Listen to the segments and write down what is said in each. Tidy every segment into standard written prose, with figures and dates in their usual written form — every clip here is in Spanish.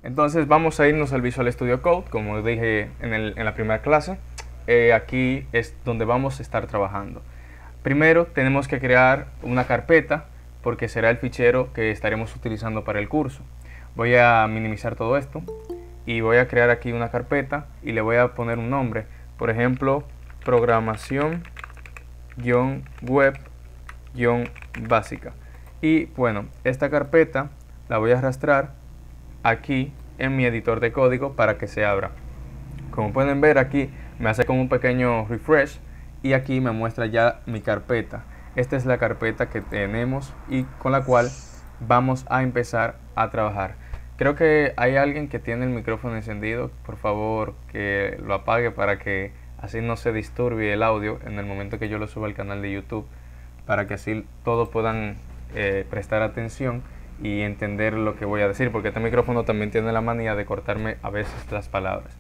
Entonces vamos a irnos al Visual Studio Code, como dije en la primera clase. Aquí es donde vamos a estar trabajando. Primero tenemos que crear una carpeta, porque será el fichero que estaremos utilizando para el curso. Voy a minimizar todo esto y voy a crear aquí una carpeta y le voy a poner un nombre. Por ejemplo, programación-web-básica. Y bueno, esta carpeta la voy a arrastrar aquí en mi editor de código para que se abra. Como pueden ver, aquí me hace como un pequeño refresh y aquí me muestra ya mi carpeta. Esta es la carpeta que tenemos y con la cual vamos a empezar a trabajar. Creo que hay alguien que tiene el micrófono encendido. Por favor, que lo apague para que así no se disturbie el audio en el momento que yo lo suba al canal de YouTube, para que así todos puedan prestar atención y entender lo que voy a decir, porque este micrófono también tiene la manía de cortarme a veces las palabras.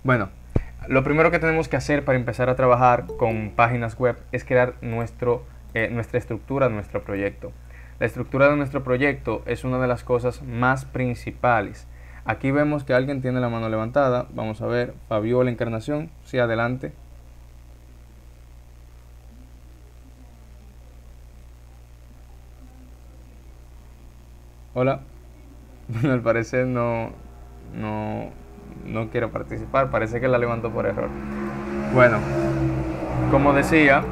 Bueno, lo primero que tenemos que hacer para empezar a trabajar con páginas web es crear nuestra estructura, nuestro proyecto. La estructura de nuestro proyecto es una de las cosas más principales. Aquí vemos que alguien tiene la mano levantada. Vamos a ver, Fabiola Encarnación, sí, adelante. Hola. Bueno, al parecer no quiero participar, parece que la levantó por error. Bueno, como decía,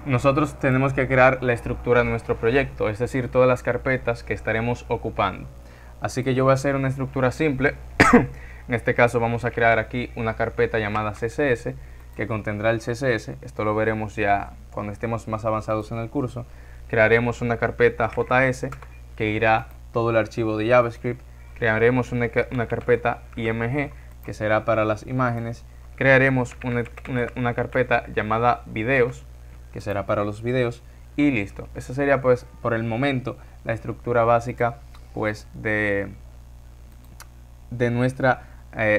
nosotros tenemos que crear la estructura de nuestro proyecto, es decir, todas las carpetas que estaremos ocupando. Así que yo voy a hacer una estructura simple. En este caso vamos a crear aquí una carpeta llamada CSS, que contendrá el CSS. Esto lo veremos ya cuando estemos más avanzados en el curso. Crearemos una carpeta JS que irá todo el archivo de JavaScript. Crearemos una carpeta IMG que será para las imágenes. Crearemos una carpeta llamada videos que será para los videos y listo. Esa sería pues por el momento la estructura básica pues de nuestra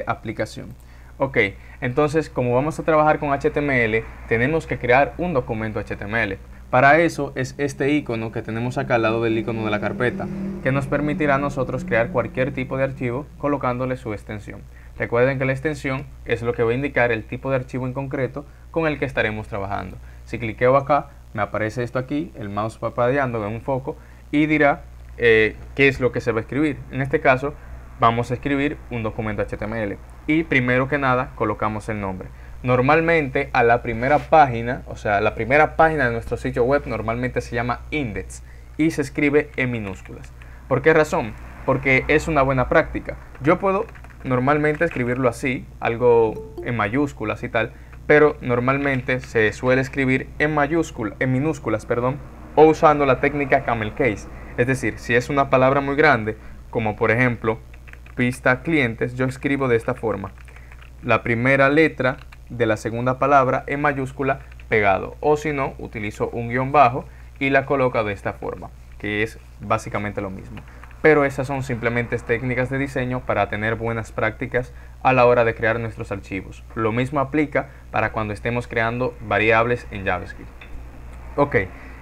aplicación. Ok, entonces como vamos a trabajar con HTML, tenemos que crear un documento HTML. Para eso es este icono que tenemos acá al lado del icono de la carpeta, que nos permitirá a nosotros crear cualquier tipo de archivo colocándole su extensión. Recuerden que la extensión es lo que va a indicar el tipo de archivo en concreto con el que estaremos trabajando. Si cliqueo acá, me aparece esto aquí, el mouse parpadeando en un foco, y dirá qué es lo que se va a escribir. En este caso, vamos a escribir un documento HTML. Y primero que nada, colocamos el nombre. Normalmente a la primera página, o sea, la primera página de nuestro sitio web normalmente se llama index y se escribe en minúsculas. ¿Por qué razón? Porque es una buena práctica. Yo puedo normalmente escribirlo así, algo en mayúsculas y tal, pero normalmente se suele escribir en minúsculas, o usando la técnica camel case. Es decir, si es una palabra muy grande, como por ejemplo pista clientes, yo escribo de esta forma: la primera letra de la segunda palabra en mayúscula pegado, o si no, utilizo un guión bajo y la coloco de esta forma, que es básicamente lo mismo. Pero esas son simplemente técnicas de diseño para tener buenas prácticas a la hora de crear nuestros archivos. Lo mismo aplica para cuando estemos creando variables en JavaScript. Ok,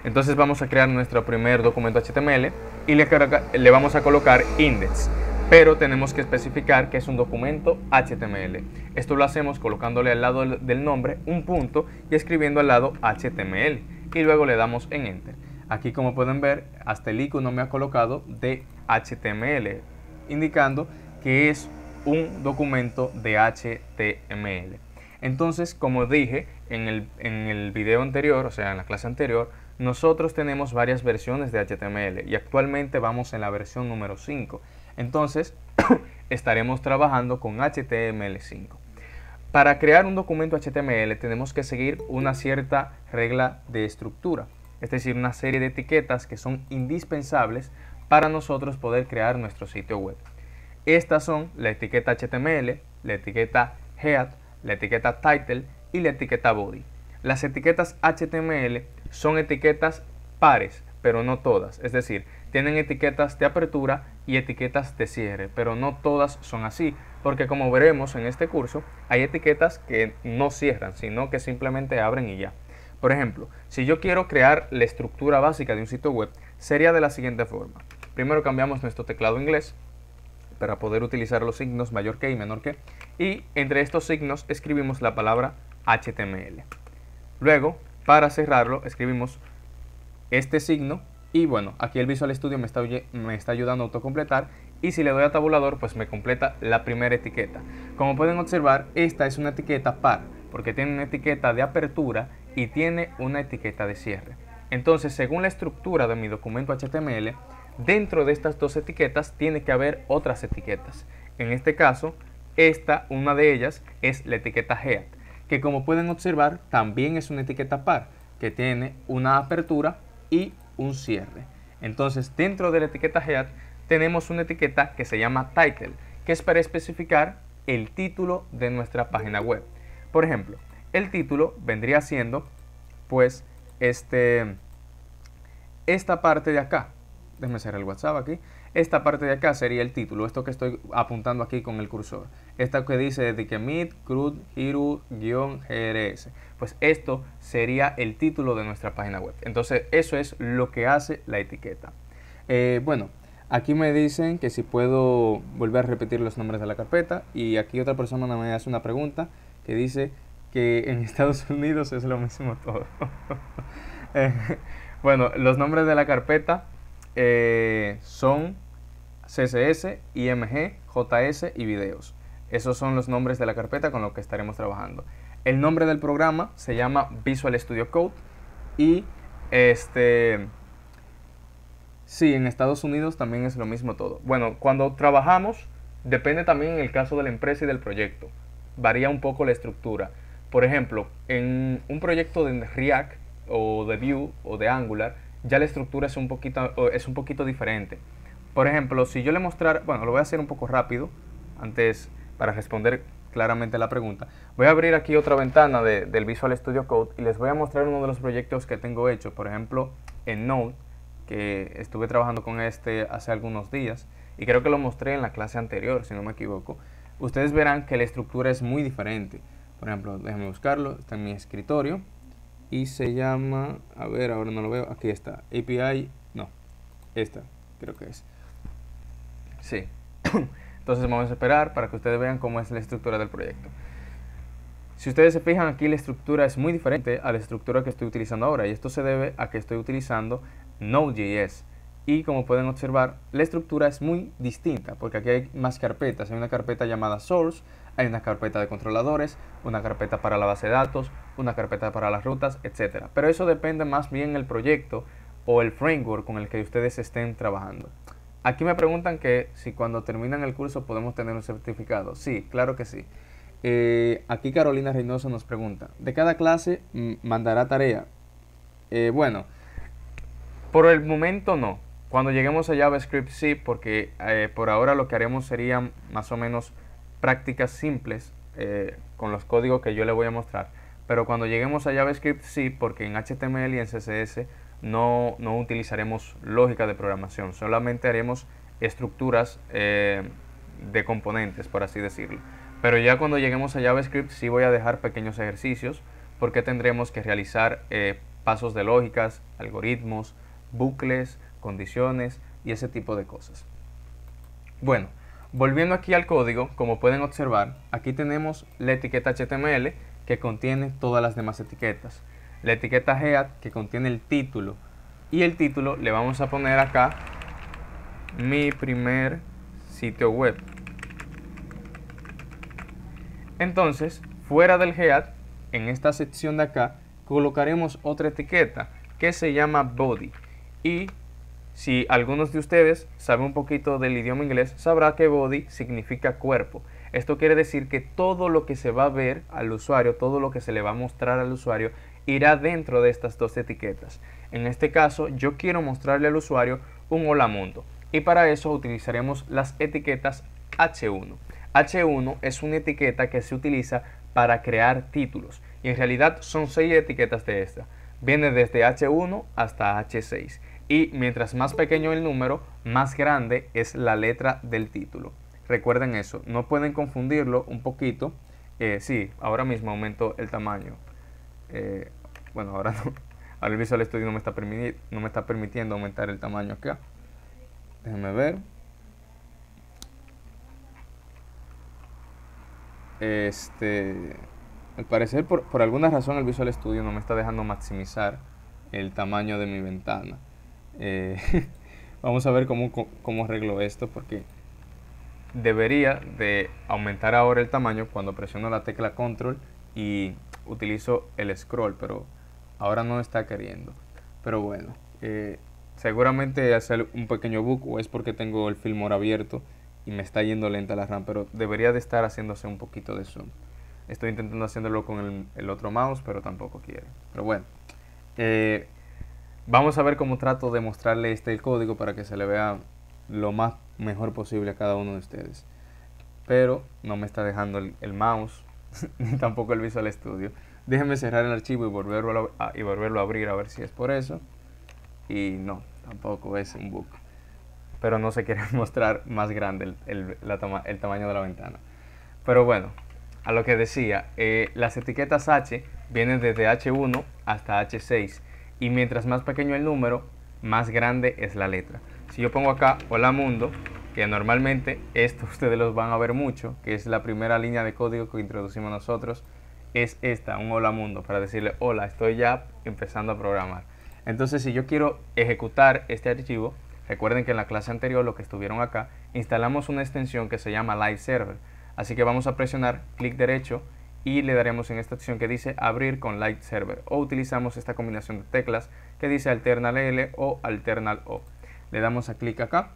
entonces vamos a crear nuestro primer documento HTML y le vamos a colocar index. Pero tenemos que especificar que es un documento HTML. Esto lo hacemos colocándole al lado del nombre un punto y escribiendo al lado HTML. Y luego le damos en Enter. Aquí, como pueden ver, hasta el icono me ha colocado de HTML, indicando que es un documento de HTML. Entonces, como dije en el video anterior, o sea, en la clase anterior, nosotros tenemos varias versiones de HTML y actualmente vamos en la versión número 5. Entonces, estaremos trabajando con HTML5. Para crear un documento HTML tenemos que seguir una cierta regla de estructura, es decir, una serie de etiquetas que son indispensables para nosotros poder crear nuestro sitio web. Estas son la etiqueta HTML, la etiqueta head, la etiqueta title y la etiqueta body. Las etiquetas HTML son etiquetas pares, pero no todas, es decir, tienen etiquetas de apertura y etiquetas de cierre, pero no todas son así, porque como veremos en este curso, hay etiquetas que no cierran, sino que simplemente abren y ya. Por ejemplo, si yo quiero crear la estructura básica de un sitio web, sería de la siguiente forma. primero cambiamos nuestro teclado inglés para poder utilizar los signos mayor que y menor que, y entre estos signos escribimos la palabra HTML. Luego, para cerrarlo, escribimos este signo y bueno, aquí el Visual Studio me está ayudando a autocompletar, y si le doy a tabulador pues me completa la primera etiqueta. Como pueden observar, esta es una etiqueta par porque tiene una etiqueta de apertura y tiene una etiqueta de cierre. Entonces, según la estructura de mi documento HTML, dentro de estas dos etiquetas tiene que haber otras etiquetas. En este caso, una de ellas es la etiqueta head, que como pueden observar también es una etiqueta par que tiene una apertura y un cierre. Entonces, dentro de la etiqueta head tenemos una etiqueta que se llama title, que es para especificar el título de nuestra página web. Por ejemplo, el título vendría siendo pues esta parte de acá. Déjenme cerrar el WhatsApp aquí. Esta parte de acá sería el título, esto que estoy apuntando aquí con el cursor. Esta que dice de que Meet, CRUD, Hero-GRS. Pues esto sería el título de nuestra página web. Entonces, eso es lo que hace la etiqueta. Bueno, aquí me dicen que si puedo volver a repetir los nombres de la carpeta. Y aquí otra persona me hace una pregunta que dice que en Estados Unidos es lo mismo todo. Bueno, los nombres de la carpeta son CSS, IMG, JS y videos. Esos son los nombres de la carpeta con los que estaremos trabajando. El nombre del programa se llama Visual Studio Code y sí, en Estados Unidos también es lo mismo todo. Bueno, cuando trabajamos, depende también en el caso de la empresa y del proyecto. Varía un poco la estructura. Por ejemplo, en un proyecto de React o de Vue o de Angular, ya la estructura es un poquito diferente. Por ejemplo, si yo le mostrara, bueno, lo voy a hacer un poco rápido, antes para responder claramente la pregunta. Voy a abrir aquí otra ventana del Visual Studio Code y les voy a mostrar uno de los proyectos que tengo hecho. Por ejemplo, en Node, que estuve trabajando con hace algunos días, y creo que lo mostré en la clase anterior, si no me equivoco. Ustedes verán que la estructura es muy diferente. Por ejemplo, déjenme buscarlo, está en mi escritorio y se llama, a ver, ahora no lo veo, aquí está, API, no, esta, creo que es. Sí. Entonces vamos a esperar para que ustedes vean cómo es la estructura del proyecto. Si ustedes se fijan, aquí la estructura es muy diferente a la estructura que estoy utilizando ahora, y esto se debe a que estoy utilizando Node.js. Y como pueden observar, la estructura es muy distinta, porque aquí hay más carpetas. Hay una carpeta llamada Source, hay una carpeta de controladores, una carpeta para la base de datos, una carpeta para las rutas, etc. Pero eso depende más bien del proyecto o el framework con el que ustedes estén trabajando. Aquí me preguntan que si cuando terminan el curso podemos tener un certificado. Sí, claro que sí. Aquí Carolina Reynoso nos pregunta, ¿de cada clase mandará tarea? Bueno, por el momento no. Cuando lleguemos a JavaScript sí, porque por ahora lo que haremos serían más o menos prácticas simples con los códigos que yo le voy a mostrar. Pero cuando lleguemos a JavaScript sí, porque en HTML y en CSS no utilizaremos lógica de programación, solamente haremos estructuras de componentes, por así decirlo. Pero ya cuando lleguemos a JavaScript sí voy a dejar pequeños ejercicios, porque tendremos que realizar pasos de lógicas, algoritmos, bucles, condiciones y ese tipo de cosas. Bueno, volviendo aquí al código, como pueden observar, aquí tenemos la etiqueta HTML que contiene todas las demás etiquetas. La etiqueta head que contiene el título, y el título le vamos a poner acá mi primer sitio web. Entonces, fuera del head, en esta sección de acá, colocaremos otra etiqueta que se llama body. Y si algunos de ustedes saben un poquito del idioma inglés, sabrá que body significa cuerpo. Esto quiere decir que todo lo que se va a ver al usuario, todo lo que se le va a mostrar al usuario, irá dentro de estas dos etiquetas. En este caso, yo quiero mostrarle al usuario un hola mundo, y para eso utilizaremos las etiquetas H1. H1 es una etiqueta que se utiliza para crear títulos, y en realidad son 6 etiquetas de esta. Viene desde H1 hasta H6, y mientras más pequeño el número, más grande es la letra del título. Recuerden eso, no pueden confundirlo un poquito. Sí, ahora mismo aumento el tamaño. Bueno, ahora no. Ahora el Visual Studio no me está permitiendo aumentar el tamaño acá. Déjenme ver. Al parecer por alguna razón el Visual Studio no me está dejando maximizar el tamaño de mi ventana. Vamos a ver cómo arreglo esto, porque debería de aumentar ahora el tamaño cuando presiono la tecla control y utilizo el scroll, pero ahora no está queriendo. Pero bueno, seguramente hace un pequeño bug, o es porque tengo el Fillmore abierto y me está yendo lenta la RAM, pero debería de estar haciéndose un poquito de zoom. Estoy intentando haciéndolo con el otro mouse, pero tampoco quiere. Pero bueno, vamos a ver cómo trato de mostrarle el código para que se le vea lo más mejor posible a cada uno de ustedes. Pero no me está dejando el mouse, ni tampoco el Visual Studio. Déjenme cerrar el archivo y volverlo a abrir a ver si es por eso. Y no, tampoco es un bug. Pero no se quiere mostrar más grande el tamaño de la ventana. Pero bueno, a lo que decía, las etiquetas H vienen desde H1 hasta H6. Y mientras más pequeño el número, más grande es la letra. Si yo pongo acá Hola Mundo, que normalmente esto ustedes los van a ver mucho, que es la primera línea de código que introducimos nosotros, es esta, un Hola Mundo, para decirle hola, estoy ya empezando a programar. Entonces, si yo quiero ejecutar este archivo, recuerden que en la clase anterior, lo que estuvieron acá, instalamos una extensión que se llama Live Server. Así que vamos a presionar clic derecho y le daremos en esta opción que dice abrir con Live Server, o utilizamos esta combinación de teclas que dice Alternal L o Alternal O. Le damos a clic acá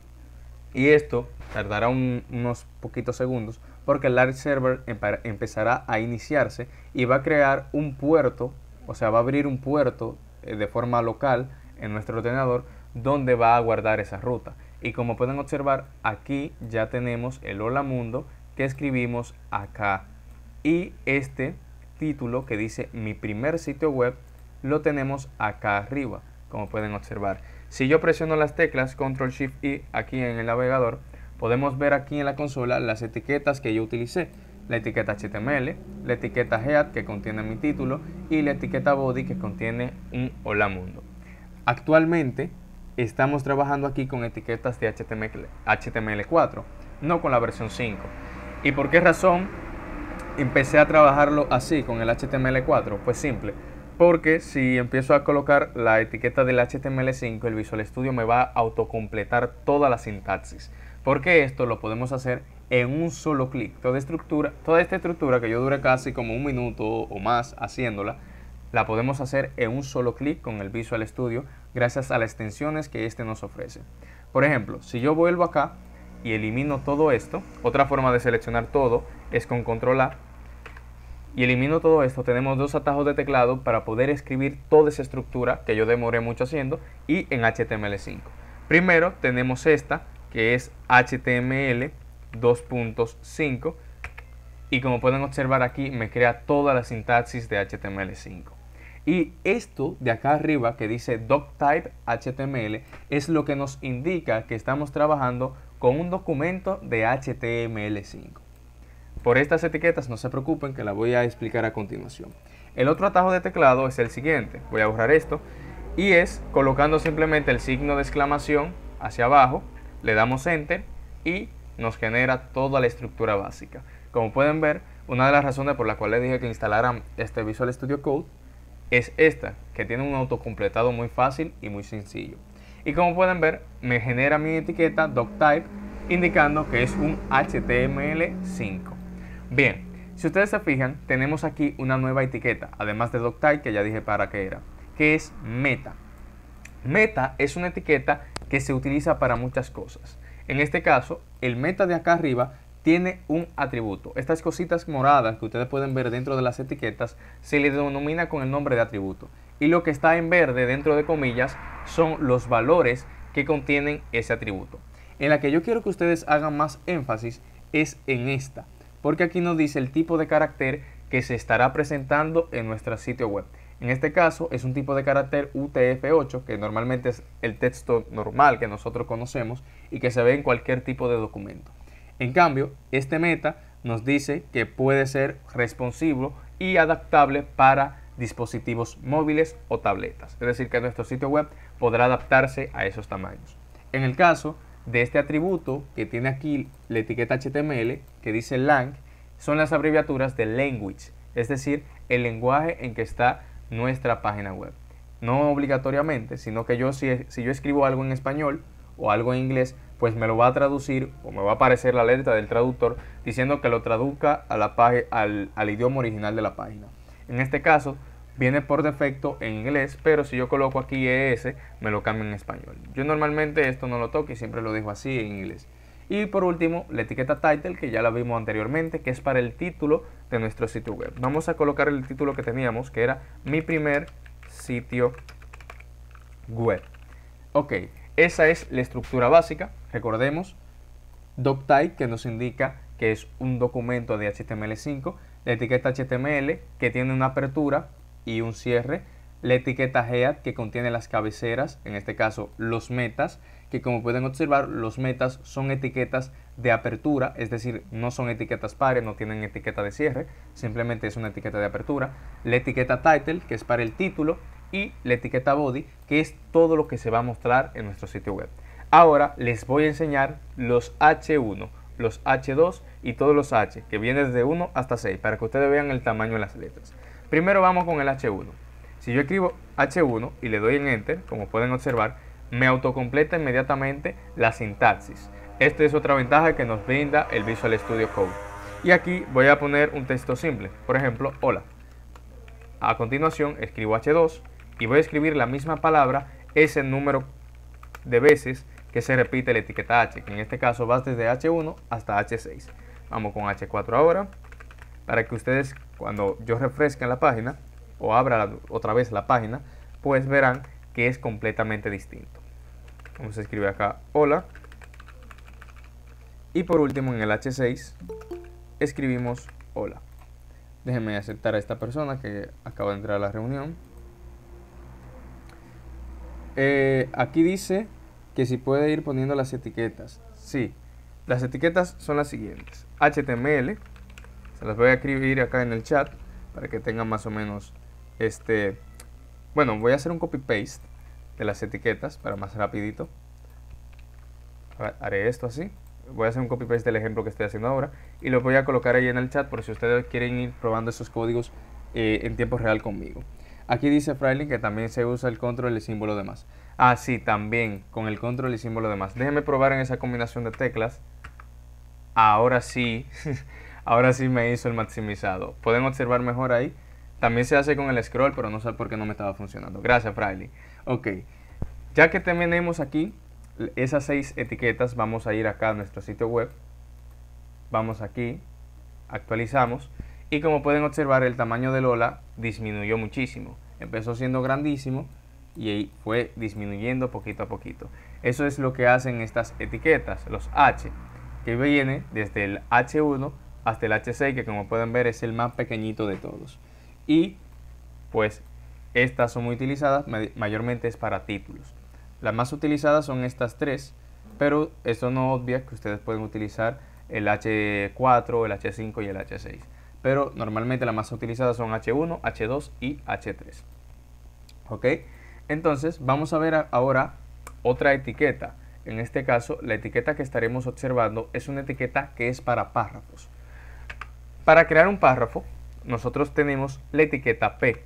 y esto tardará unos poquitos segundos, porque el Live Server empezará a iniciarse y va a crear un puerto, o sea, va a abrir un puerto de forma local en nuestro ordenador donde va a guardar esa ruta. Y como pueden observar, aquí ya tenemos el Hola Mundo que escribimos acá, y este título que dice mi primer sitio web lo tenemos acá arriba, como pueden observar. Si yo presiono las teclas Ctrl Shift I aquí en el navegador, podemos ver aquí en la consola las etiquetas que yo utilicé: la etiqueta HTML, la etiqueta Head que contiene mi título y la etiqueta Body que contiene un Hola Mundo. Actualmente estamos trabajando aquí con etiquetas de HTML4, no con la versión 5. ¿Y por qué razón empecé a trabajarlo así con el HTML4? Pues simple, porque si empiezo a colocar la etiqueta del HTML5, el Visual Studio me va a autocompletar toda la sintaxis, porque esto lo podemos hacer en un solo clic. Toda esta estructura que yo dure casi como un minuto o más haciéndola, la podemos hacer en un solo clic con el Visual Studio gracias a las extensiones que este nos ofrece. Por ejemplo, si yo vuelvo acá y elimino todo esto, otra forma de seleccionar todo es con Control A, y elimino todo esto, tenemos dos atajos de teclado para poder escribir toda esa estructura que yo demoré mucho haciendo y en HTML5. Primero tenemos esta que es HTML 2.5 y como pueden observar aquí me crea toda la sintaxis de HTML5. Y esto de acá arriba que dice doctype HTML es lo que nos indica que estamos trabajando con un documento de HTML5. Por estas etiquetas no se preocupen, que la voy a explicar a continuación. El otro atajo de teclado es el siguiente. Voy a borrar esto y es colocando simplemente el signo de exclamación hacia abajo, le damos Enter y nos genera toda la estructura básica. Como pueden ver, una de las razones por las cuales dije que instalaran este Visual Studio Code es esta, que tiene un autocompletado muy fácil y muy sencillo. Y como pueden ver, me genera mi etiqueta doctype indicando que es un HTML5. Bien, si ustedes se fijan, tenemos aquí una nueva etiqueta, además de doctype, que ya dije para qué era, que es meta. Meta es una etiqueta que se utiliza para muchas cosas. En este caso, el meta de acá arriba tiene un atributo. Estas cositas moradas que ustedes pueden ver dentro de las etiquetas se le denomina con el nombre de atributo. Y lo que está en verde dentro de comillas son los valores que contienen ese atributo. En la que yo quiero que ustedes hagan más énfasis es en esta, porque aquí nos dice el tipo de carácter que se estará presentando en nuestro sitio web. En este caso es un tipo de carácter UTF-8, que normalmente es el texto normal que nosotros conocemos y que se ve en cualquier tipo de documento. En cambio, este meta nos dice que puede ser responsive y adaptable para dispositivos móviles o tabletas. Es decir, que nuestro sitio web podrá adaptarse a esos tamaños. En el caso de este atributo que tiene aquí la etiqueta HTML, que dice lang, son las abreviaturas de language, es decir, el lenguaje en que está nuestra página web. No obligatoriamente, sino que yo si yo escribo algo en español o algo en inglés, pues me lo va a traducir o me va a aparecer la alerta del traductor diciendo que lo traduzca a al idioma original de la página. En este caso, viene por defecto en inglés, pero si yo coloco aquí ES, me lo cambia en español. Yo normalmente esto no lo toco y siempre lo dejo así en inglés. Y por último, la etiqueta title, que ya la vimos anteriormente, que es para el título de nuestro sitio web. Vamos a colocar el título que teníamos, que era mi primer sitio web. Ok, esa es la estructura básica. Recordemos, doctype, que nos indica que es un documento de HTML5, la etiqueta HTML, que tiene una apertura y un cierre, la etiqueta head, que contiene las cabeceras, en este caso los metas, que como pueden observar, los metas son etiquetas de apertura, es decir, no son etiquetas pares, no tienen etiqueta de cierre, simplemente es una etiqueta de apertura, la etiqueta title, que es para el título, y la etiqueta body, que es todo lo que se va a mostrar en nuestro sitio web. Ahora les voy a enseñar los H1, los H2 y todos los H, que vienen desde 1 hasta 6, para que ustedes vean el tamaño de las letras. Primero vamos con el H1. Si yo escribo H1 y le doy en Enter, como pueden observar, me autocompleta inmediatamente la sintaxis. Esta es otra ventaja que nos brinda el Visual Studio Code. Y aquí voy a poner un texto simple, por ejemplo, hola. A continuación escribo H2 y voy a escribir la misma palabra ese número de veces que se repite la etiqueta H, que en este caso va desde H1 hasta H6. Vamos con H4 ahora, para que ustedes cuando yo refresque en la página o abra otra vez la página, pues verán que es completamente distinto. Vamos a escribir acá hola. Y por último en el H6 escribimos hola. Déjenme aceptar a esta persona que acaba de entrar a la reunión. Aquí dice que si puede ir poniendo las etiquetas. Sí, las etiquetas son las siguientes. HTML, se las voy a escribir acá en el chat para que tengan más o menos bueno, voy a hacer un copy paste de las etiquetas para más rapidito. Haré esto así. Voy a hacer un copy paste del ejemplo que estoy haciendo ahora y lo voy a colocar ahí en el chat por si ustedes quieren ir probando esos códigos en tiempo real conmigo. Aquí dice Frailing que también se usa el control y el símbolo de más. Ah, sí, también con el control y símbolo de más. Déjenme probar en esa combinación de teclas. Ahora sí, ahora sí me hizo el maximizado. Pueden observar mejor ahí. También se hace con el scroll, pero no sé por qué no me estaba funcionando. Gracias, Frailing. Ok, ya que tenemos aquí esas 6 etiquetas, vamos a ir acá a nuestro sitio web. Vamos aquí, actualizamos. Y como pueden observar, el tamaño del hola disminuyó muchísimo. Empezó siendo grandísimo y ahí fue disminuyendo poquito a poquito. Eso es lo que hacen estas etiquetas, los H, que viene desde el H1 hasta el H6, que como pueden ver es el más pequeñito de todos. Y pues estas son muy utilizadas, mayormente es para títulos. Las más utilizadas son estas 3, pero eso no obvia que ustedes pueden utilizar el H4, el H5 y el H6. Pero normalmente las más utilizadas son H1, H2 y H3. ¿Ok? Entonces vamos a ver ahora otra etiqueta. En este caso, la etiqueta que estaremos observando es una etiqueta que es para párrafos. Para crear un párrafo, nosotros tenemos la etiqueta P.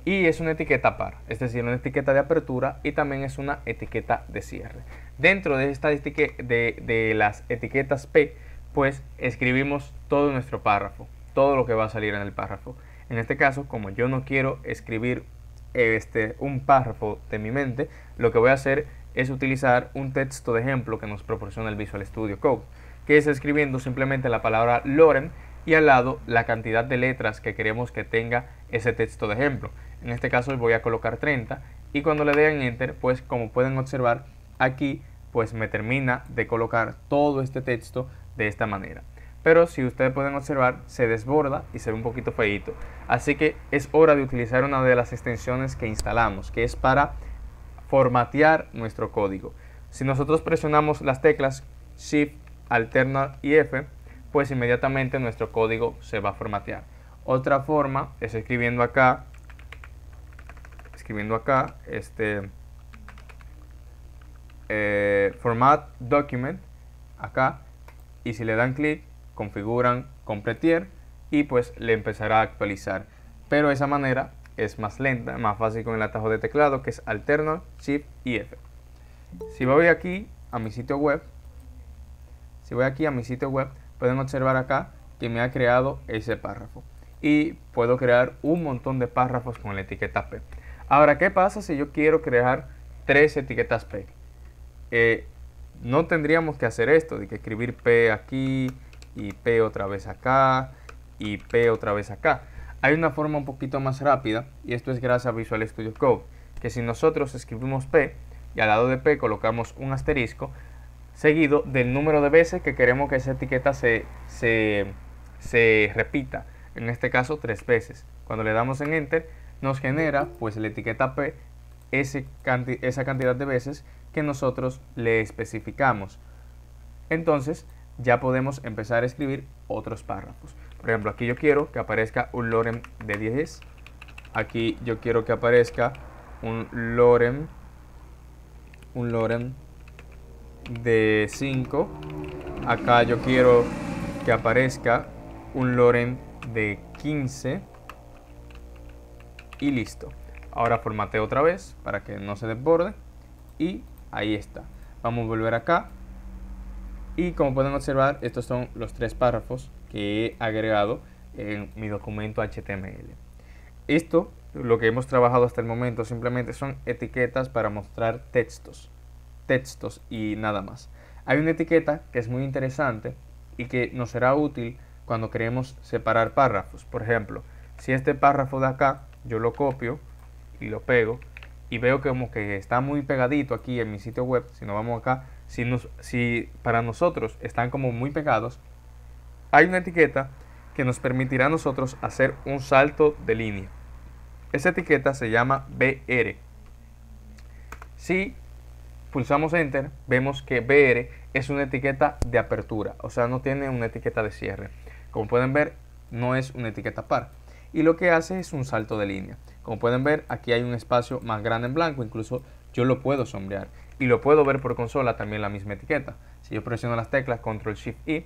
Y es una etiqueta par, es decir, una etiqueta de apertura y también es una etiqueta de cierre. Dentro de esta de las etiquetas P, pues escribimos todo nuestro párrafo, todo lo que va a salir en el párrafo. En este caso, como yo no quiero escribir un párrafo de mi mente, lo que voy a hacer es utilizar un texto de ejemplo que nos proporciona el Visual Studio Code, que es escribiendo simplemente la palabra Loren y al lado la cantidad de letras que queremos que tenga ese texto de ejemplo. En este caso voy a colocar 30 y cuando le den Enter, pues como pueden observar aquí, pues me termina de colocar todo este texto de esta manera. Pero si ustedes pueden observar, se desborda y se ve un poquito feíto. Así que es hora de utilizar una de las extensiones que instalamos, que es para formatear nuestro código. Si nosotros presionamos las teclas Shift, Alternate y F, pues inmediatamente nuestro código se va a formatear. Otra forma es escribiendo acá Format Document acá, y si le dan clic configuran Completier y pues le empezará a actualizar, pero de esa manera es más lenta, más fácil con el atajo de teclado, que es Alternate Shift y F. Si voy aquí a mi sitio web, pueden observar acá que me ha creado ese párrafo y puedo crear un montón de párrafos con la etiqueta P. Ahora, ¿qué pasa si yo quiero crear 3 etiquetas P? No tendríamos que hacer esto de que escribir P aquí y P otra vez acá y P otra vez acá. Hay una forma un poquito más rápida, y esto es gracias a Visual Studio Code, que si nosotros escribimos P y al lado de P colocamos un asterisco seguido del número de veces que queremos que esa etiqueta se repita, en este caso 3 veces. Cuando le damos en Enter nos genera pues la etiqueta P esa cantidad de veces que nosotros le especificamos. Entonces ya podemos empezar a escribir otros párrafos. Por ejemplo, aquí yo quiero que aparezca un lorem de 10. Aquí yo quiero que aparezca un lorem de 5. Acá yo quiero que aparezca un lorem de 15. Y listo. Ahora formateo otra vez para que no se desborde. Y ahí está. Vamos a volver acá. Y como pueden observar, estos son los 3 párrafos que he agregado en mi documento HTML. Esto, lo que hemos trabajado hasta el momento, simplemente son etiquetas para mostrar textos y nada más. Hay una etiqueta que es muy interesante y que nos será útil cuando queremos separar párrafos. Por ejemplo, si este párrafo de acá yo lo copio y lo pego y veo que como que está muy pegadito aquí en mi sitio web, si nos vamos acá, si para nosotros están como muy pegados, hay una etiqueta que nos permitirá a nosotros hacer un salto de línea. Esa etiqueta se llama BR. Si pulsamos Enter, vemos que BR es una etiqueta de apertura, o sea, no tiene una etiqueta de cierre. Como pueden ver, no es una etiqueta par. Y lo que hace es un salto de línea. Como pueden ver, aquí hay un espacio más grande en blanco, incluso yo lo puedo sombrear. Y lo puedo ver por consola también la misma etiqueta. Si yo presiono las teclas Control Shift I,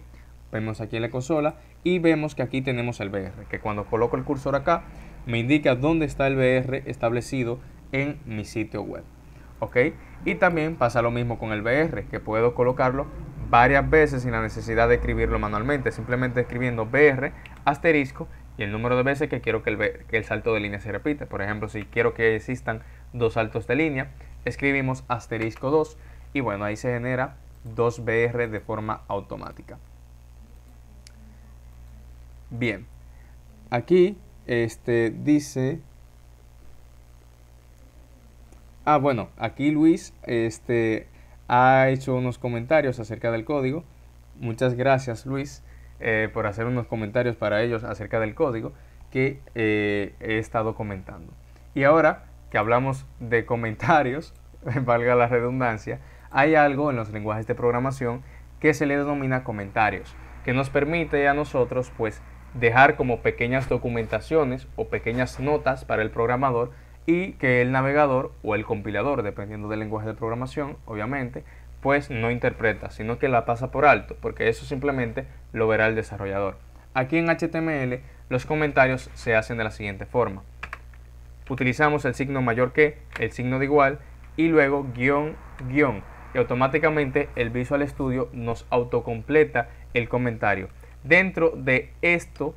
vemos aquí en la consola y vemos que aquí tenemos el BR, que cuando coloco el cursor acá, me indica dónde está el BR establecido en mi sitio web. ¿Ok? Y también pasa lo mismo con el BR, que puedo colocarlo varias veces sin la necesidad de escribirlo manualmente, simplemente escribiendo BR asterisco y el número de veces que quiero que el salto de línea se repita. Por ejemplo, si quiero que existan 2 saltos de línea, escribimos asterisco 2 y bueno, ahí se genera 2 BR de forma automática. Bien, aquí dice... bueno, aquí Luis ha hecho unos comentarios acerca del código. Muchas gracias, Luis, por hacer unos comentarios para ellos acerca del código que he estado comentando. Y ahora que hablamos de comentarios, valga la redundancia, hay algo en los lenguajes de programación que se le denomina comentarios, que nos permite a nosotros pues dejar como pequeñas documentaciones o pequeñas notas para el programador y que el navegador o el compilador, dependiendo del lenguaje de programación, obviamente, pues no interpreta, sino que la pasa por alto, porque eso simplemente lo verá el desarrollador. Aquí en HTML los comentarios se hacen de la siguiente forma. Utilizamos el signo mayor que, el signo de igual y luego guión, guión, y automáticamente el Visual Studio nos autocompleta el comentario. Dentro de esto,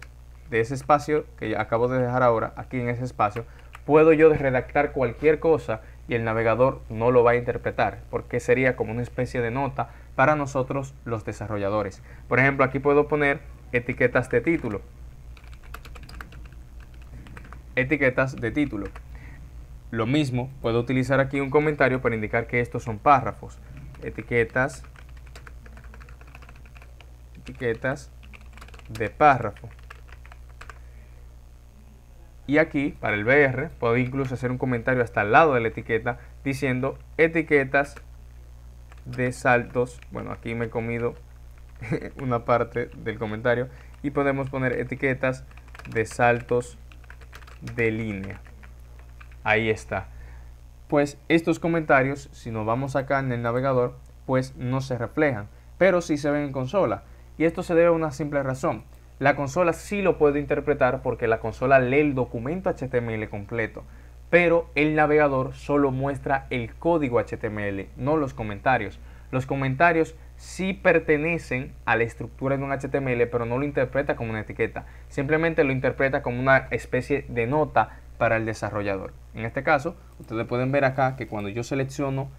de ese espacio que acabo de dejar ahora, aquí en ese espacio, puedo yo redactar cualquier cosa y el navegador no lo va a interpretar, porque sería como una especie de nota para nosotros los desarrolladores. Por ejemplo, aquí puedo poner etiquetas de título. Etiquetas de título. Lo mismo, puedo utilizar aquí un comentario para indicar que estos son párrafos. Etiquetas de párrafo. Y aquí, para el BR, puedo incluso hacer un comentario hasta al lado de la etiqueta diciendo etiquetas de saltos. Bueno, aquí me he comido una parte del comentario. Y podemos poner etiquetas de saltos de línea. Ahí está. pues estos comentarios, si nos vamos acá en el navegador, pues no se reflejan, pero sí se ven en consola. Y esto se debe a una simple razón. La consola sí lo puede interpretar porque la consola lee el documento HTML completo, pero el navegador solo muestra el código HTML, no los comentarios. Los comentarios sí pertenecen a la estructura de un HTML, pero no lo interpreta como una etiqueta, simplemente lo interpreta como una especie de nota para el desarrollador. En este caso, ustedes pueden ver acá que cuando yo selecciono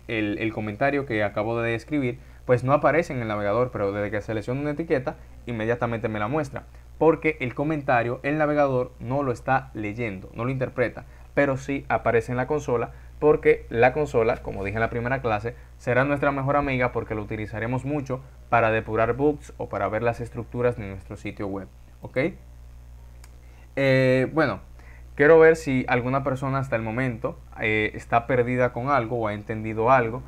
el comentario que acabo de escribir, pues no aparece en el navegador, pero desde que selecciono una etiqueta, inmediatamente me la muestra, porque el comentario, el navegador no lo está leyendo, no lo interpreta, pero sí aparece en la consola, porque la consola, como dije en la primera clase, será nuestra mejor amiga porque lo utilizaremos mucho para depurar bugs o para ver las estructuras de nuestro sitio web. ¿Ok? Bueno, quiero ver si alguna persona hasta el momento está perdida con algo o ha entendido algo,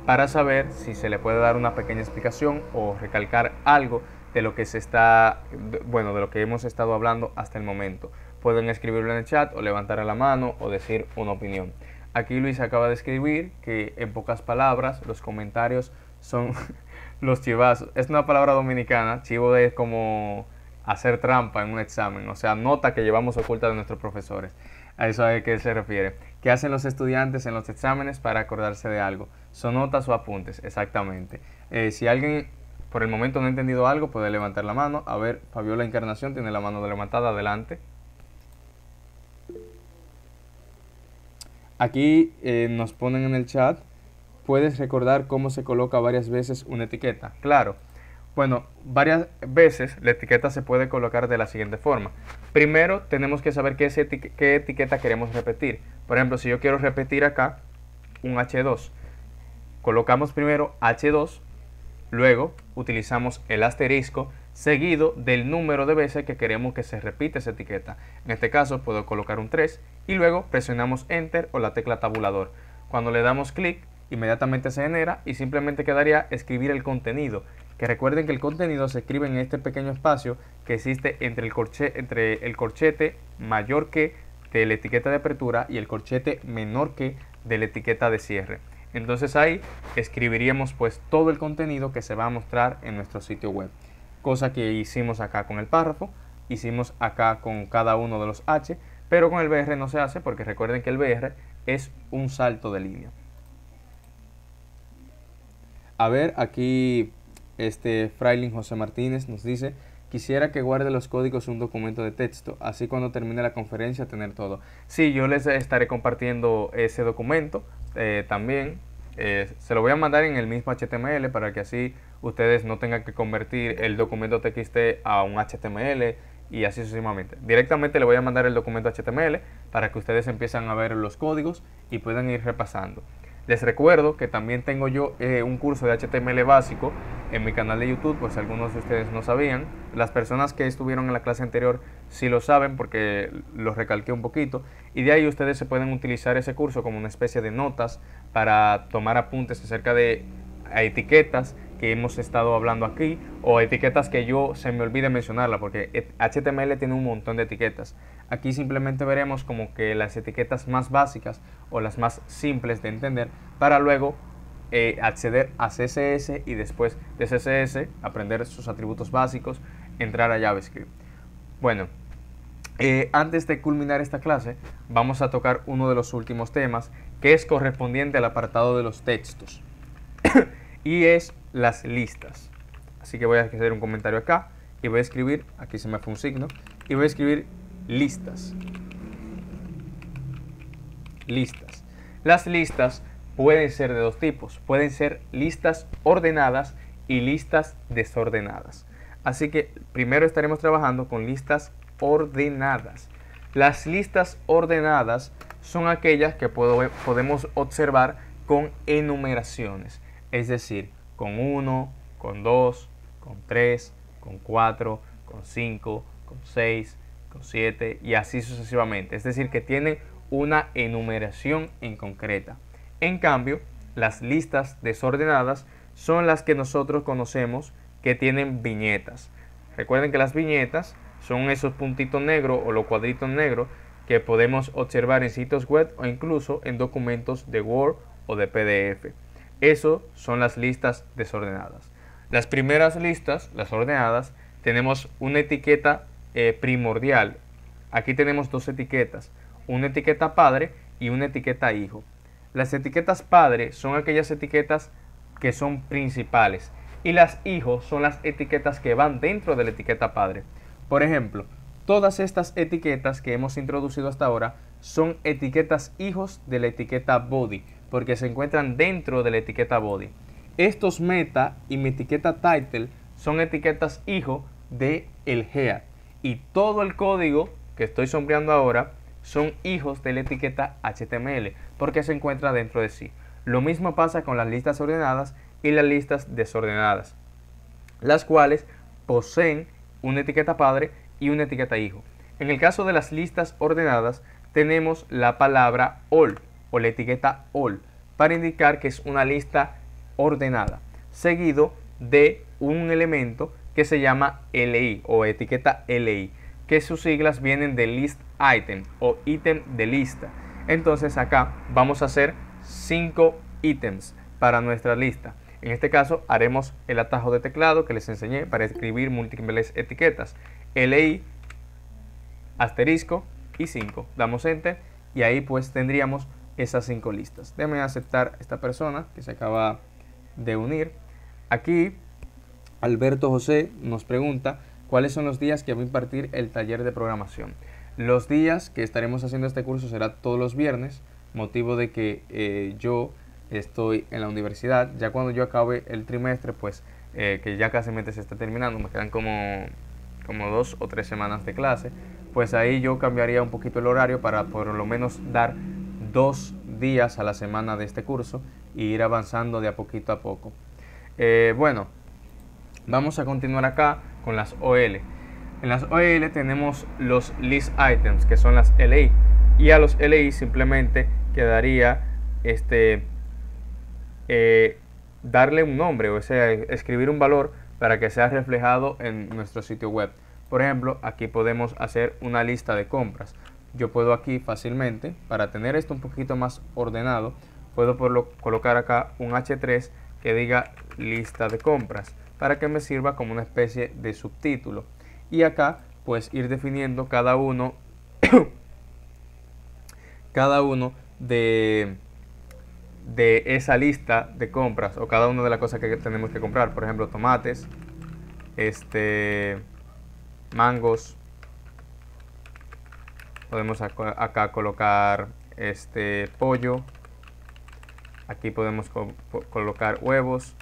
para saber si se le puede dar una pequeña explicación o recalcar algo de lo que de lo que hemos estado hablando hasta el momento. Pueden escribirlo en el chat o levantar la mano o decir una opinión. Aquí Luis acaba de escribir que en pocas palabras los comentarios son los chivazos. Es una palabra dominicana. Chivo es como hacer trampa en un examen, o sea, nota que llevamos oculta de nuestros profesores. A eso a qué se refiere. ¿Qué hacen los estudiantes en los exámenes para acordarse de algo? Son notas o apuntes, exactamente. Si alguien por el momento no ha entendido algo, puede levantar la mano. A ver, Fabiola Encarnación tiene la mano levantada, adelante. Aquí nos ponen en el chat, ¿puedes recordar cómo se coloca varias veces una etiqueta? Claro. Bueno, varias veces la etiqueta se puede colocar de la siguiente forma. Primero tenemos que saber qué etiqueta queremos repetir. Por ejemplo, si yo quiero repetir acá un H2, colocamos primero H2, luego utilizamos el asterisco seguido del número de veces que queremos que se repita esa etiqueta. En este caso puedo colocar un 3 y luego presionamos Enter o la tecla tabulador. Cuando le damos clic, inmediatamente se genera y simplemente quedaría escribir el contenido. Que recuerden que el contenido se escribe en este pequeño espacio que existe entre el corchete mayor que de la etiqueta de apertura y el corchete menor que de la etiqueta de cierre. Entonces ahí escribiríamos pues todo el contenido que se va a mostrar en nuestro sitio web. Cosa que hicimos acá con el párrafo, hicimos acá con cada uno de los H, pero con el BR no se hace porque recuerden que el BR es un salto de línea. A ver, aquí Frailin José Martínez nos dice: quisiera que guarde los códigos en un documento de texto, así cuando termine la conferencia tener todo. Sí, yo les estaré compartiendo ese documento también. Se lo voy a mandar en el mismo HTML para que así ustedes no tengan que convertir el documento TXT a un HTML y así sucesivamente. Directamente le voy a mandar el documento HTML para que ustedes empiecen a ver los códigos y puedan ir repasando. Les recuerdo que también tengo yo un curso de HTML básico en mi canal de YouTube, pues algunos de ustedes no sabían. Las personas que estuvieron en la clase anterior sí lo saben porque lo recalqué un poquito. Y de ahí ustedes se pueden utilizar ese curso como una especie de notas para tomar apuntes acerca de etiquetas que hemos estado hablando aquí o etiquetas que yo se me olvide mencionarla porque HTML tiene un montón de etiquetas. Aquí simplemente veremos como que las etiquetas más básicas o las más simples de entender para luego acceder a CSS y después de CSS aprender sus atributos básicos, entrar a JavaScript. Bueno, antes de culminar esta clase vamos a tocar uno de los últimos temas que es correspondiente al apartado de los textos y es las listas. Así que voy a hacer un comentario acá y voy a escribir, aquí se me fue un signo, y voy a escribir listas. Listas. Las listas pueden ser de dos tipos, pueden ser listas ordenadas y listas desordenadas. Así que primero estaremos trabajando con listas ordenadas. Las listas ordenadas son aquellas que podemos observar con enumeraciones, es decir, con 1, con 2, con 3, con 4, con 5, con 6, con 7 y así sucesivamente. Es decir, que tienen una enumeración en concreta. En cambio, las listas desordenadas son las que nosotros conocemos que tienen viñetas. Recuerden que las viñetas son esos puntitos negros o los cuadritos negros que podemos observar en sitios web o incluso en documentos de Word o de PDF. Eso son las listas desordenadas. Las primeras listas, las ordenadas, tenemos una etiqueta primordial. Aquí tenemos dos etiquetas, una etiqueta padre y una etiqueta hijo. Las etiquetas padre son aquellas etiquetas que son principales y las hijos son las etiquetas que van dentro de la etiqueta padre. Por ejemplo, todas estas etiquetas que hemos introducido hasta ahora son etiquetas hijos de la etiqueta body, porque se encuentran dentro de la etiqueta body. Estos meta y mi etiqueta title son etiquetas hijo de el head, y todo el código que estoy sombreando ahora son hijos de la etiqueta HTML, porque se encuentra dentro de sí. Lo mismo pasa con las listas ordenadas y las listas desordenadas, las cuales poseen una etiqueta padre y una etiqueta hijo. En el caso de las listas ordenadas tenemos la palabra all o la etiqueta all para indicar que es una lista ordenada, seguido de un elemento que se llama LI o etiqueta LI, que sus siglas vienen de list item o ítem de lista. Entonces acá vamos a hacer 5 ítems para nuestra lista. En este caso haremos el atajo de teclado que les enseñé para escribir múltiples etiquetas. LI, asterisco y 5. Damos enter y ahí pues tendríamos esas 5 listas. Déjenme aceptar esta persona que se acaba de unir. Aquí Alberto José nos pregunta cuáles son los días que voy a impartir el taller de programación. Los días que estaremos haciendo este curso será todos los viernes, motivo de que yo estoy en la universidad. Ya cuando yo acabe el trimestre, pues que ya casi se está terminando, me quedan como 2 o 3 semanas de clase, pues ahí yo cambiaría un poquito el horario para por lo menos dar 2 días a la semana de este curso y ir avanzando de a poquito a poco. Bueno, vamos a continuar acá con las OL. En las OL tenemos los list items, que son las LI, y a los LI simplemente quedaría darle un nombre, o sea, escribir un valor para que sea reflejado en nuestro sitio web. Por ejemplo, aquí podemos hacer una lista de compras. Yo puedo aquí fácilmente, para tener esto un poquito más ordenado, puedo colocar acá un H3 que diga lista de compras, para que me sirva como una especie de subtítulo. Y acá pues ir definiendo cada uno de esa lista de compras, o cada una de las cosas que tenemos que comprar. Por ejemplo, tomates, mangos. Podemos acá colocar pollo. Aquí podemos colocar huevos.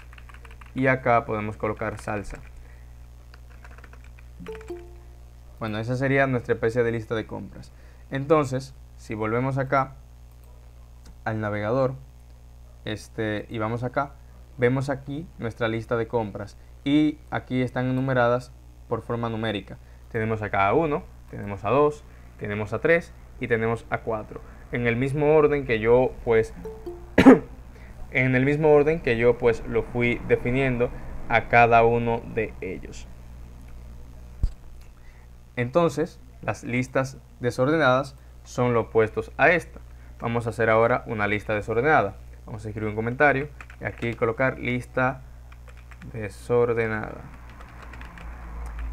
Y acá podemos colocar salsa. Bueno, esa sería nuestra especie de lista de compras. Entonces, si volvemos acá al navegador, y vamos acá, vemos aquí nuestra lista de compras. Y aquí están enumeradas por forma numérica. Tenemos acá a 1, tenemos a 2, tenemos a 3 y tenemos a 4. En el mismo orden que yo pues lo fui definiendo a cada uno de ellos. Entonces, las listas desordenadas son los opuestos a esta. Vamos a hacer ahora una lista desordenada. Vamos a escribir un comentario y aquí colocar lista desordenada.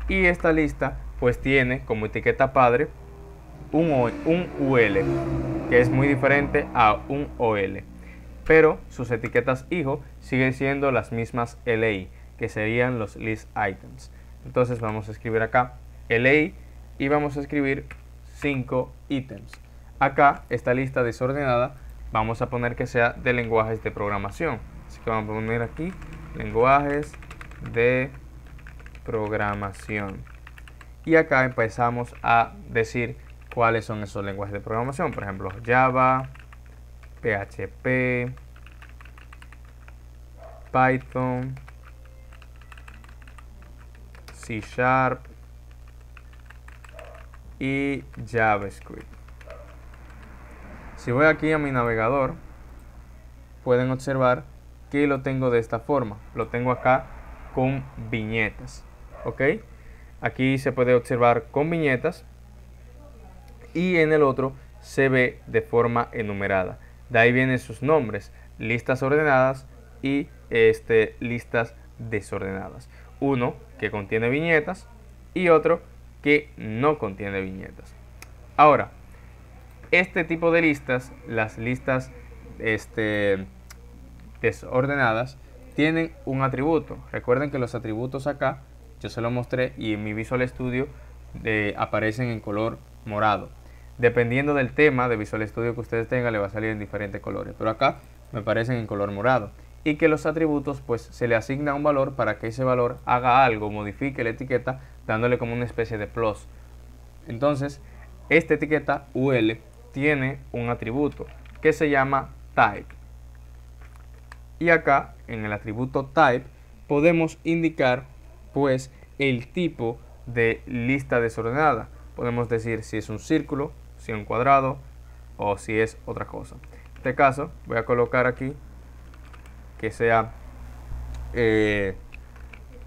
Y esta lista pues tiene como etiqueta padre un UL, que es muy diferente a un OL. Pero sus etiquetas hijo siguen siendo las mismas LI, que serían los list items. Entonces vamos a escribir acá LI y vamos a escribir 5 ítems. Acá esta lista desordenada vamos a poner que sea de lenguajes de programación. Así que vamos a poner aquí lenguajes de programación. Y acá empezamos a decir cuáles son esos lenguajes de programación. Por ejemplo, Java, PHP, Python, C# y JavaScript. Si voy aquí a mi navegador, pueden observar que lo tengo de esta forma. Lo tengo acá con viñetas. ¿Ok? Aquí se puede observar con viñetas y en el otro se ve de forma enumerada. De ahí vienen sus nombres, listas ordenadas y listas desordenadas. Uno que contiene viñetas y otro que no contiene viñetas. Ahora, este tipo de listas, las listas desordenadas, tienen un atributo. Recuerden que los atributos acá, yo se los mostré y en mi Visual Studio aparecen en color morado. Dependiendo del tema de Visual Studio que ustedes tengan, le va a salir en diferentes colores. Pero acá me aparecen en color morado. Y que los atributos, pues se le asigna un valor para que ese valor haga algo, modifique la etiqueta, dándole como una especie de plus. Entonces, esta etiqueta UL tiene un atributo que se llama type. Y acá, en el atributo type, podemos indicar pues el tipo de lista desordenada. Podemos decir si es un círculo, si es un cuadrado o si es otra cosa. En este caso, voy a colocar aquí que sea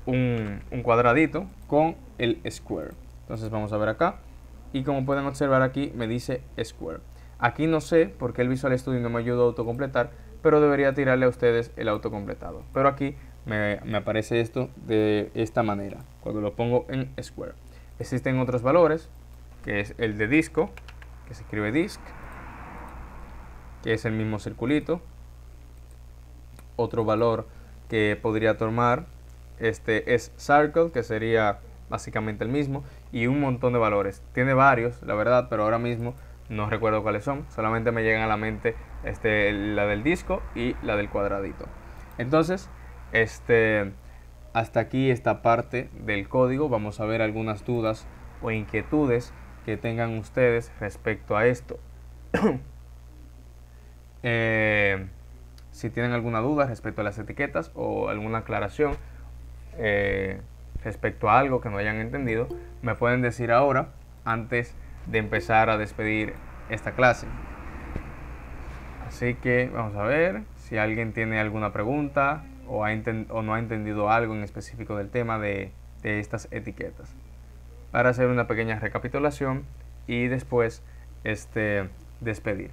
un cuadradito con el square. Entonces vamos a ver acá y como pueden observar aquí me dice square. Aquí no sé por qué el Visual Studio no me ayuda a autocompletar, pero debería tirarle a ustedes el autocompletado. Pero aquí me aparece esto de esta manera cuando lo pongo en square. Existen otros valores, que es el de disco, que se escribe disc, que es el mismo circulito. Otro valor que podría tomar es circle, que sería básicamente el mismo, y un montón de valores. Tiene varios, la verdad, pero ahora mismo no recuerdo cuáles son. Solamente me llegan a la mente la del disco y la del cuadradito. Entonces, hasta aquí esta parte del código. Vamos a ver algunas dudas o inquietudes que tengan ustedes respecto a esto. Si tienen alguna duda respecto a las etiquetas o alguna aclaración respecto a algo que no hayan entendido, me pueden decir ahora antes de empezar a despedir esta clase. Así que vamos a ver si alguien tiene alguna pregunta o no ha entendido algo en específico del tema de estas etiquetas, para hacer una pequeña recapitulación y después despedir.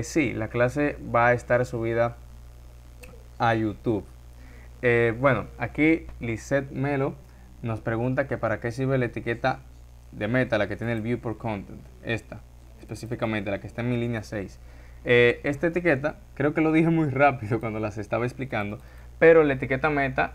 Sí, la clase va a estar subida a YouTube. Bueno, aquí Lisette Melo nos pregunta que para qué sirve la etiqueta de meta, la que tiene el viewport content, esta específicamente, la que está en mi línea 6. Esta etiqueta, creo que lo dije muy rápido cuando las estaba explicando, pero la etiqueta meta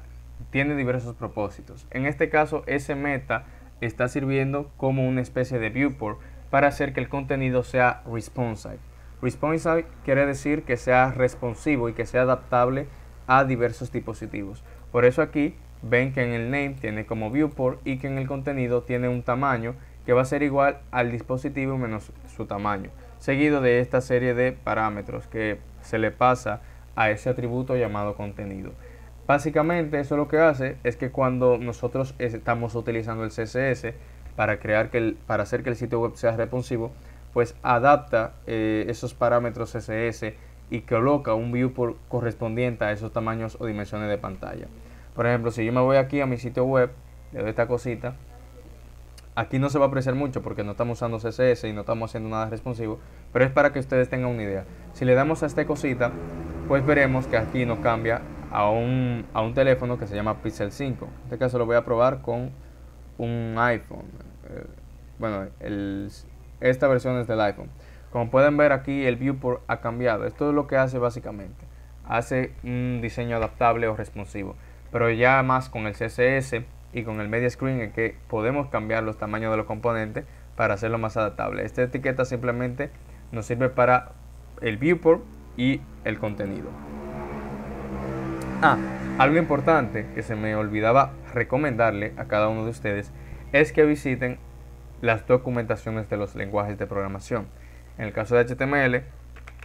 tiene diversos propósitos. En este caso, ese meta está sirviendo como una especie de viewport para hacer que el contenido sea responsive. Responsive quiere decir que sea responsivo y que sea adaptable a diversos dispositivos. Por eso aquí ven que en el name tiene como viewport y que en el contenido tiene un tamaño que va a ser igual al dispositivo menos su tamaño, seguido de esta serie de parámetros que se le pasa a ese atributo llamado contenido. Básicamente eso lo que hace es que cuando nosotros estamos utilizando el CSS para hacer que el sitio web sea responsivo, pues adapta esos parámetros CSS y coloca un viewport correspondiente a esos tamaños o dimensiones de pantalla. Por ejemplo, si yo me voy aquí a mi sitio web, le doy esta cosita, aquí no se va a apreciar mucho porque no estamos usando CSS y no estamos haciendo nada responsivo, pero es para que ustedes tengan una idea. Si le damos a esta cosita, pues veremos que aquí nos cambia a un teléfono que se llama Pixel 5. En este caso lo voy a probar con un iPhone. Bueno, esta versión es del iPhone. Como pueden ver aquí el viewport ha cambiado. Esto es lo que hace básicamente. Hace un diseño adaptable o responsivo. Pero ya más con el CSS y con el Media Screen en que podemos cambiar los tamaños de los componentes para hacerlo más adaptable. Esta etiqueta simplemente nos sirve para el viewport y el contenido. Algo importante que se me olvidaba recomendarle a cada uno de ustedes es que visiten las documentaciones de los lenguajes de programación. En el caso de HTML,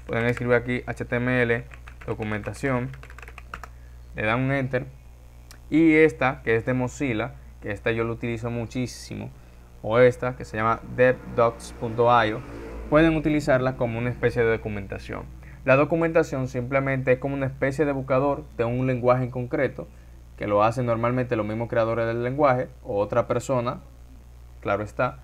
pueden escribir aquí HTML, documentación, le dan un enter, y esta que es de Mozilla, que esta yo lo utilizo muchísimo, o esta que se llama devdocs.io, pueden utilizarla como una especie de documentación. La documentación simplemente es como una especie de buscador de un lenguaje en concreto, que lo hacen normalmente los mismos creadores del lenguaje o otra persona, claro está,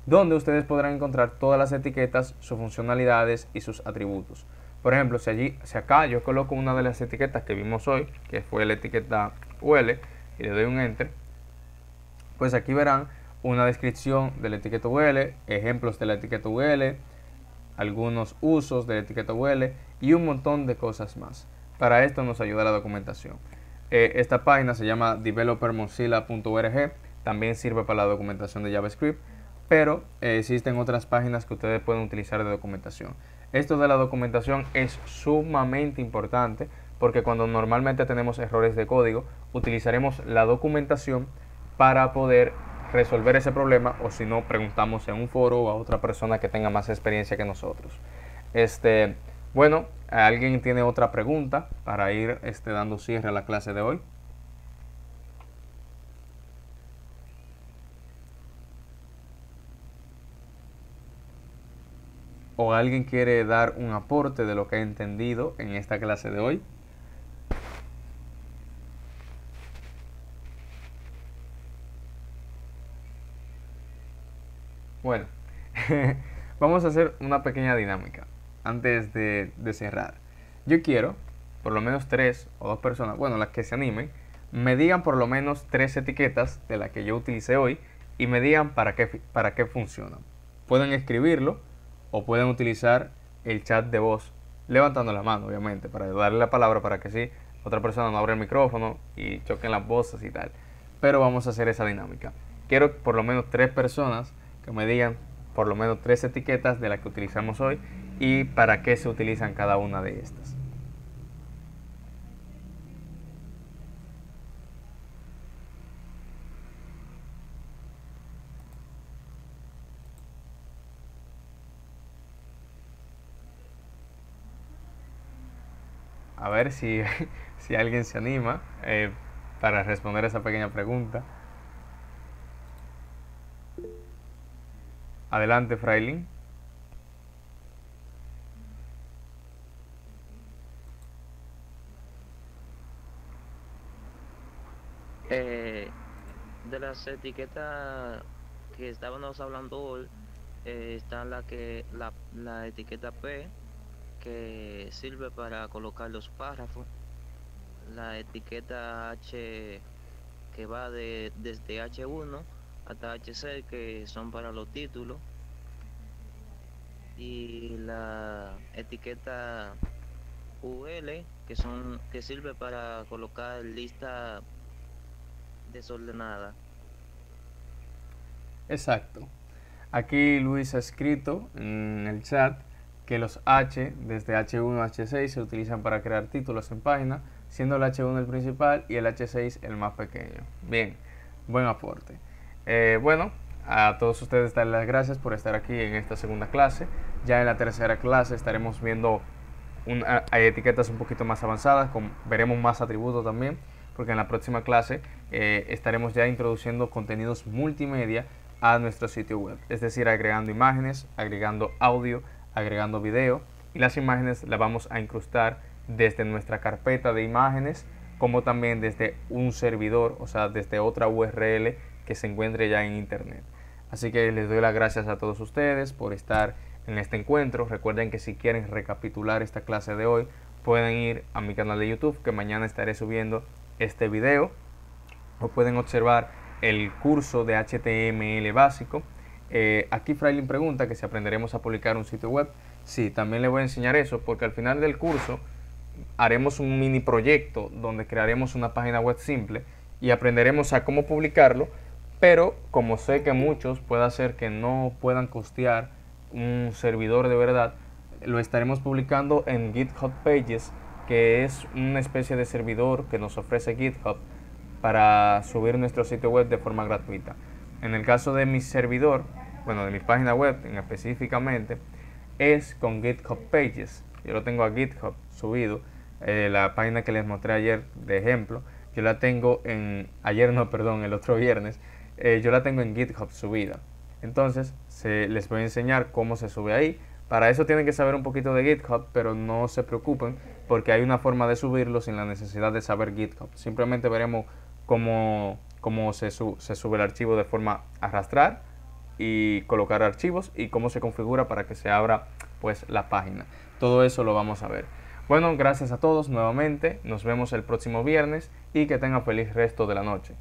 donde ustedes podrán encontrar todas las etiquetas, sus funcionalidades y sus atributos. Por ejemplo, si acá yo coloco una de las etiquetas que vimos hoy, que fue la etiqueta UL, y le doy un Enter, pues aquí verán una descripción de la etiqueta UL, ejemplos de la etiqueta UL, algunos usos de la etiqueta UL y un montón de cosas más. Para esto nos ayuda la documentación. Esta página se llama developermozilla.org, también sirve para la documentación de JavaScript, pero existen otras páginas que ustedes pueden utilizar de documentación. Esto de la documentación es sumamente importante porque cuando normalmente tenemos errores de código, utilizaremos la documentación para poder resolver ese problema, o si no, preguntamos en un foro o a otra persona que tenga más experiencia que nosotros. Bueno, ¿alguien tiene otra pregunta para ir dando cierre a la clase de hoy? ¿O alguien quiere dar un aporte de lo que ha entendido en esta clase de hoy? Bueno, vamos a hacer una pequeña dinámica antes de cerrar. Yo quiero, por lo menos 3 o 2 personas, bueno, las que se animen, me digan por lo menos 3 etiquetas de las que yo utilicé hoy y me digan para qué funcionan. Pueden escribirlo o pueden utilizar el chat de voz levantando la mano, obviamente, para darle la palabra para que sí, otra persona no abra el micrófono y choquen las voces y tal. Pero vamos a hacer esa dinámica. Quiero por lo menos 3 personas que me digan por lo menos 3 etiquetas de las que utilizamos hoy y para qué se utilizan cada una de estas. A ver si, si alguien se anima para responder esa pequeña pregunta. Adelante, Frailin. Eh, de las etiquetas que estábamos hablando hoy, está la etiqueta P, que sirve para colocar los párrafos, la etiqueta H, que va desde H1 hasta H6, que son para los títulos, y la etiqueta UL, que sirve para colocar lista desordenada. Exacto. Aquí Luis ha escrito en el chat que los H, desde H1 a H6, se utilizan para crear títulos en página, siendo el H1 el principal y el H6 el más pequeño. Bien, buen aporte. Bueno, a todos ustedes darles las gracias por estar aquí en esta segunda clase. Ya en la tercera clase estaremos viendo hay etiquetas un poquito más avanzadas, veremos más atributos también, porque en la próxima clase estaremos ya introduciendo contenidos multimedia a nuestro sitio web, es decir, agregando imágenes, agregando audio, agregando video, y las imágenes las vamos a incrustar desde nuestra carpeta de imágenes, como también desde un servidor, o sea, desde otra URL que se encuentre ya en internet. Así que les doy las gracias a todos ustedes por estar en este encuentro. Recuerden que si quieren recapitular esta clase de hoy, pueden ir a mi canal de YouTube, que mañana estaré subiendo este video, o pueden observar el curso de HTML básico. Aquí Frailin pregunta que si aprenderemos a publicar un sitio web. Sí, también le voy a enseñar eso, porque al final del curso haremos un mini proyecto donde crearemos una página web simple y aprenderemos a cómo publicarlo, pero como sé que muchos puede hacer que no puedan costear un servidor de verdad, lo estaremos publicando en GitHub Pages, que es una especie de servidor que nos ofrece GitHub para subir nuestro sitio web de forma gratuita. En el caso de mi servidor, bueno, de mi página web específicamente, es con GitHub Pages. Yo lo tengo a GitHub subido. La página que les mostré ayer de ejemplo, yo la tengo el otro viernes, yo la tengo en GitHub subida. Entonces, les voy a enseñar cómo se sube ahí. Para eso tienen que saber un poquito de GitHub, pero no se preocupen porque hay una forma de subirlo sin la necesidad de saber GitHub. Simplemente veremos cómo se sube el archivo de forma arrastrar y colocar archivos y cómo se configura para que se abra pues la página. Todo eso lo vamos a ver. Bueno, gracias a todos nuevamente, nos vemos el próximo viernes y que tengan feliz resto de la noche.